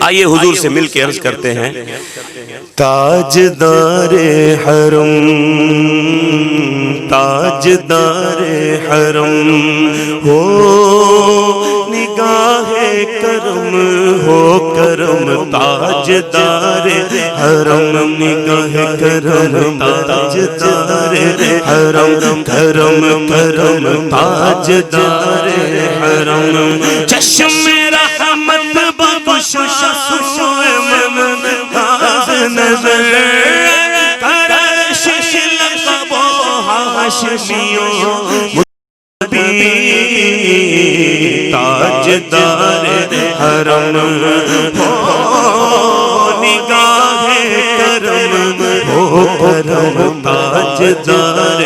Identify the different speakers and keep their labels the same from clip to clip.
Speaker 1: آئیے حضور سے مل کے عرض کرتے ہیں تاجدار حرم تاجدار حرم ہو نگاہ کرم ہو کرم تاجدار حرم نگاہ کرم تاجدار حرم کرم کرم تاجدار حرم چشم رحمت بخشا سوئے من تاز نظر کرشش لقب ہاشمیوں تاجدار حرم ہو نگاہ کرم ہو کرم تاجدار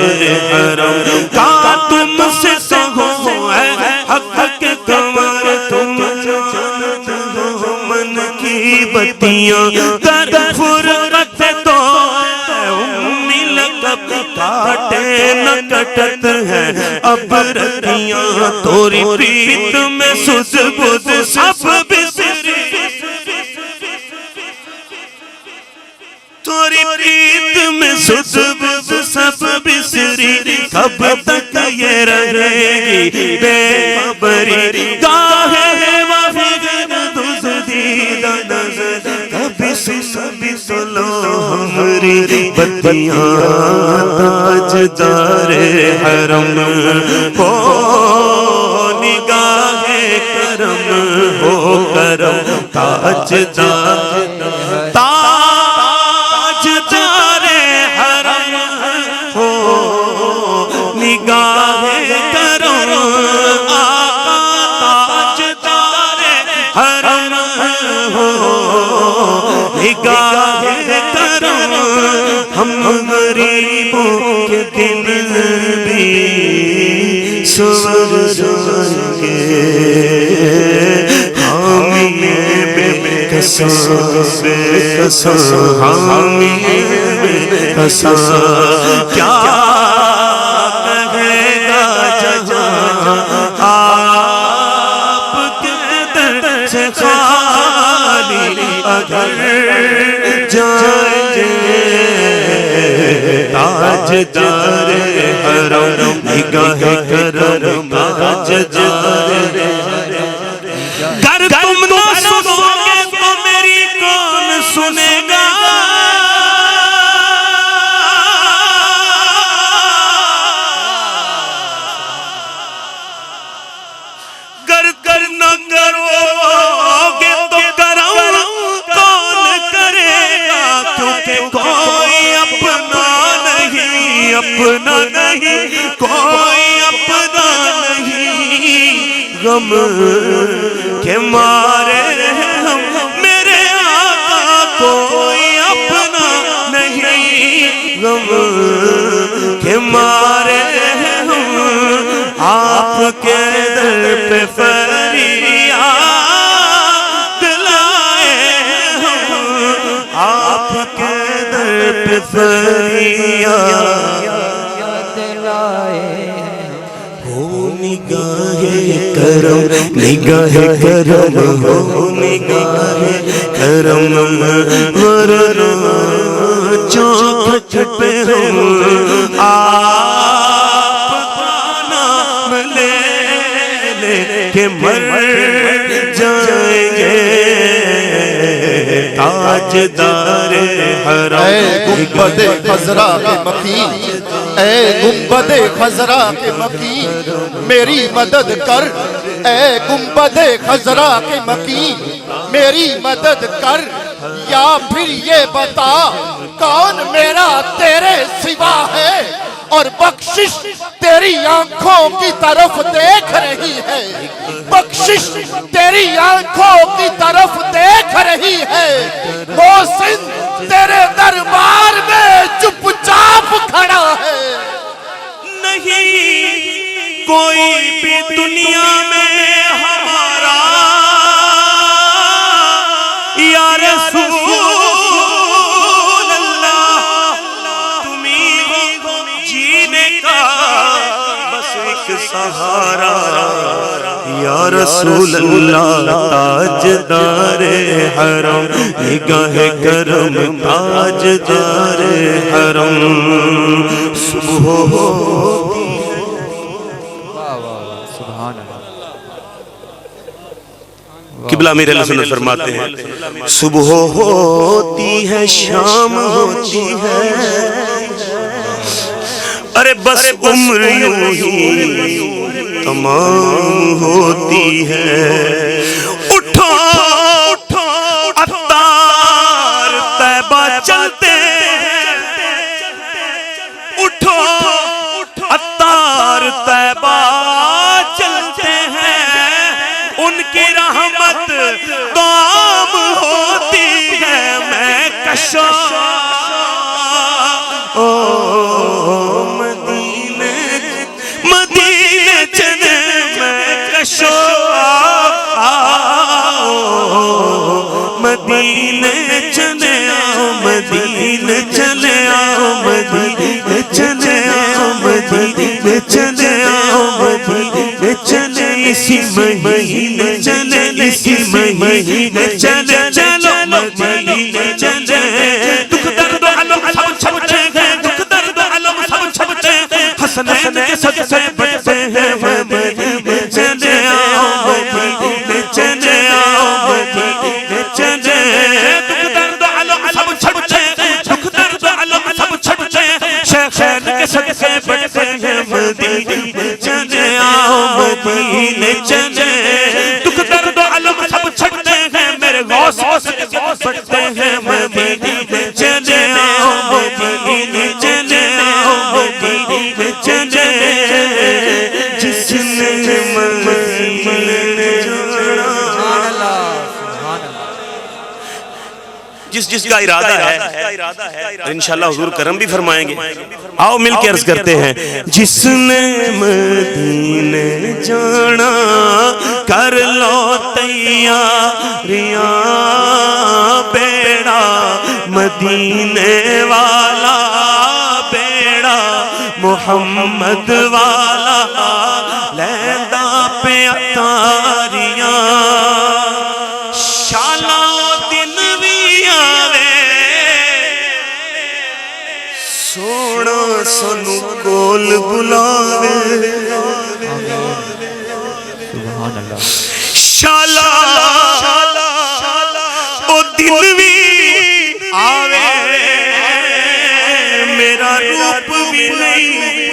Speaker 1: حرم کا تم سے سہو اے حق کے کمر تم جانتے ہو من کی بتیاں در فرقت تو امی لقب کاٹے نہ کٹت ہے اب رکیاں توری پریت میں سز بز سب بسری توری پریت میں سز بز سب بسری کب تک یہ رہے گی بے خبری گاہ وفید دوز دیدہ نظر کبھی سبھی سلو ہمری بتیاں تاجدار حرم ہو نگاہ کرم ہو کرم تاجدار تاجدار حرم ہو نگاہ کرم آقا تاجدار حرم ہو نگاہ کرم ہم غریبوں کے دل بھی سور سانگے حامی بے قسم حامی بے قسم کیا کہے گا جہاں آپ کے در سے خالی اگر جائیں تاجدار حرم نگاہ کرم تاجدار گر تم نہ سنو گے تو میری کون سنے گا گر نہ کرو گے تو کرم کون کرے گا کیونکہ کوئی اپنا نہیں کوئی اپنا نہیں غم کے مارے ہم میرے آقا کوئی اپنا نہیں غم کے مارے ہم آپ کے در پہ فریاد لائے ہم آپ کے در پہ فریاد ہو نگاہ کرم نگاہ کرم ہو نگاہ کرم ورنہ چوکھٹ پہ ہم آپ کا نام لے کے مر جائیں گے تاجدار حرم
Speaker 2: اے گنبد خضرا کے مکین اے گنبد خضرا کے مکین میری مدد کر اے گنبد خضرا کے مکین میری مدد کر یا پھر یہ بتا کون میرا تیرے سوا ہے اور بخشش تیری آنکھوں کی طرف دیکھ رہی ہے بخشش تیری آنکھوں کی طرف دیکھ رہی ہے محسن تیرے دربار میں چپ چاپ کھڑا ہے
Speaker 1: نہیں کوئی بھی دنیا میں ہمارا یا رسول اللہ تمہیں جینے کا بس ایک سہارا یا رسول اللہ تاجدار حرم نگاہ کرم تاجدار حرم صبح ہوتی
Speaker 3: سبحان اللہ
Speaker 1: قبلہ امیر علیہ سنت فرماتے ہیں صبح ہوتی ہے شام ہوتی ہے ارے بس عمر یوں ہی تمام ہوتی ہے اٹھو عطار طیبہ چلتے اٹھو عطار طیبہ چلتے ہیں ان کی رحمت تو عام ہوتی ہے میں کشا مدینے چلے میں کشو مدینے چلے آؤ مدینے چلے آؤ مدینے چلے آؤ مدینے چلے آؤ مدینے چلے اسی مہینے چلے اسی مہینے چلے چلو مدینے چلے دکھ درد علم سب چھپتے ہیں دکھ درد علم سب چھپتے ہیں حسنین کے صدقے بڑھتے ہیں مدینے چلے آؤ مدینے چلے آؤ مدینے چلے دکھ درد علم سب چھپتے ہیں دکھ درد علم سب چھپتے ہیں شیخین کے صدقے بڑھتے ہیں مدینے چلے آؤ مدینے چلے دکھ درد علم سب چھپتے ہیں میرے غوث صدقے بڑھتے ہیں مدینے چلے آؤ مدینے چلے آؤ مدینے چلے جس نے مدینے جوڑا جس کا ارادہ ہے انشاءاللہ حضور کرم بھی فرمائیں گے آؤ مل کے عرض کرتے ہیں جس نے مدینے جانا کر لو تیاریاں بیڑا مدینے والا بیڑا محمد والا لیندہ پہ اتاریاں شالا دن بھی آوے سونا سنو کول بلاوے
Speaker 3: سبحان اللہ
Speaker 1: شالا او دن بھی آوے میرا روپ بھی نہیں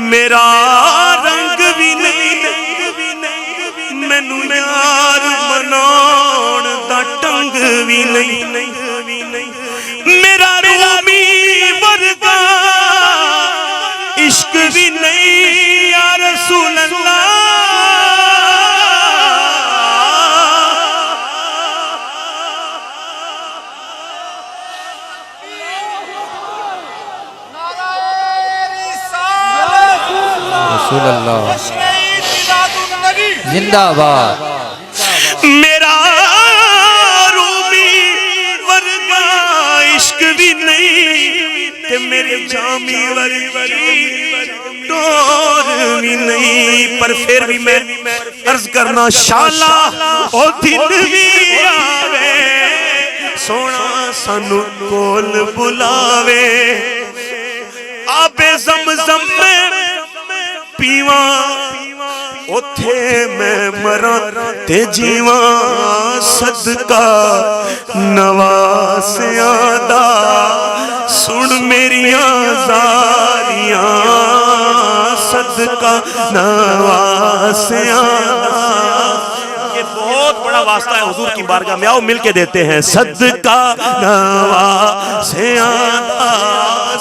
Speaker 1: میرا رنگ بھی نہیں مینوں یار مناؤن دا ٹنگ بھی نہیں میرا رومی ورگا عشق بھی نہیں یا رسول اللہ
Speaker 3: رسول اللہ زندہ باد
Speaker 1: میرا رومی ورگا عشق بھی نہیں کہ میری جامی ورگی ڈور بھی نہیں پر پھر بھی میں عرض کرنا شالا او دن بھی آوے سونا سانو کول بلاوے آب زمزم میں پیواں اتھے میں مرا تے جیواں صدقہ نواسیاں دا سن میریاں زاریاں صدقہ نواسیاں یہ بہت بڑا واسطہ ہے حضور کی بارگاہ میں آؤ مل کے دیتے ہیں صدقہ نواسیاں دا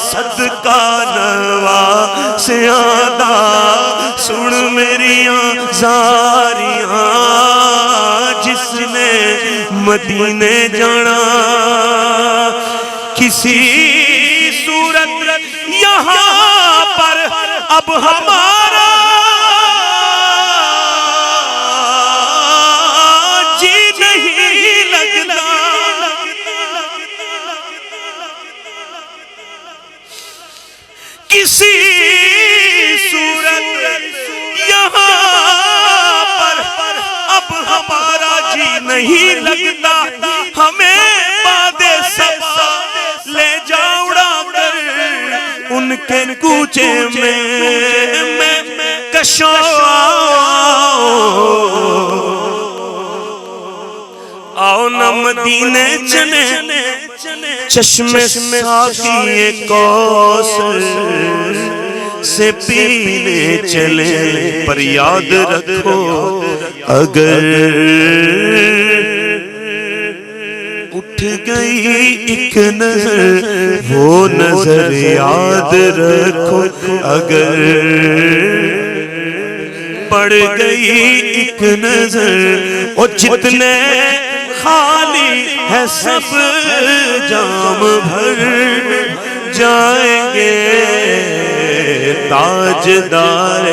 Speaker 1: صدقہ نواسیاں دا سن میریاں زاریاں جس نے مدینے جانا کسی صورت یہاں پر اب ہمارا جی نہیں لگتا کسی صورت یہاں نہیں لگتا ہمیں باد صبا لے جا اڑا کر ان کے کوچے میں کشوں آؤ نہ مدینے چلے چشم ساقی کوثر سے پینے چلے پر یاد رکھو اگر اٹھ گئی ایک نظر وہ نظر یاد رکھو اگر پڑ گئی ایک نظر اور جتنے خالی ہے سب جام بھر جائیں گے تاجدار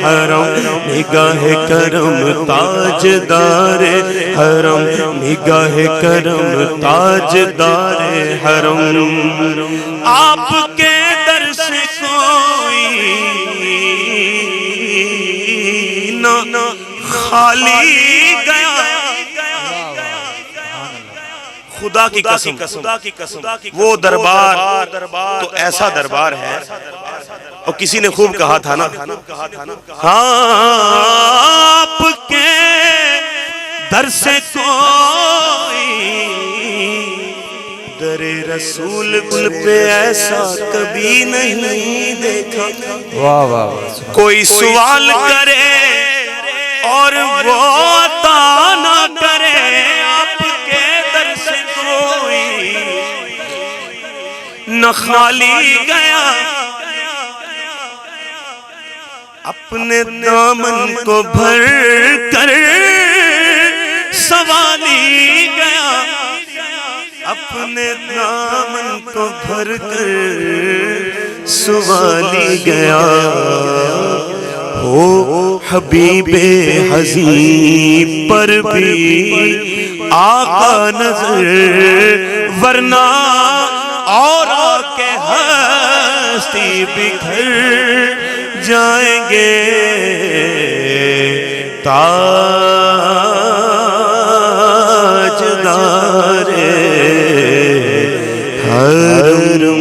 Speaker 1: حرم نگاہ کرم تاجدار حرم نگاہ کرم تاجدار حرم آپ کے در سے کوئی نہ خالی گیا خدا کی قسم وہ دربار تو ایسا دربار ہے اور کسی نے خوب کہا تھا نا آپ کے در سے کوئی در رسول پہ ایسا کبھی نہیں دیکھا
Speaker 3: واہ واہ
Speaker 1: کوئی سوال کرے اور وہ عطا نہ کرے آپ کے در سے کوئی نہ خالی گیا اپنے دامن کو بھر کر سوالی گیا اپنے دامن کو بھر کر سوالی گیا ہو حبیب حضیم پر بھی آقا نظر ورنہ اور کے ہستی بکھر جائیں گے تاجدار حرم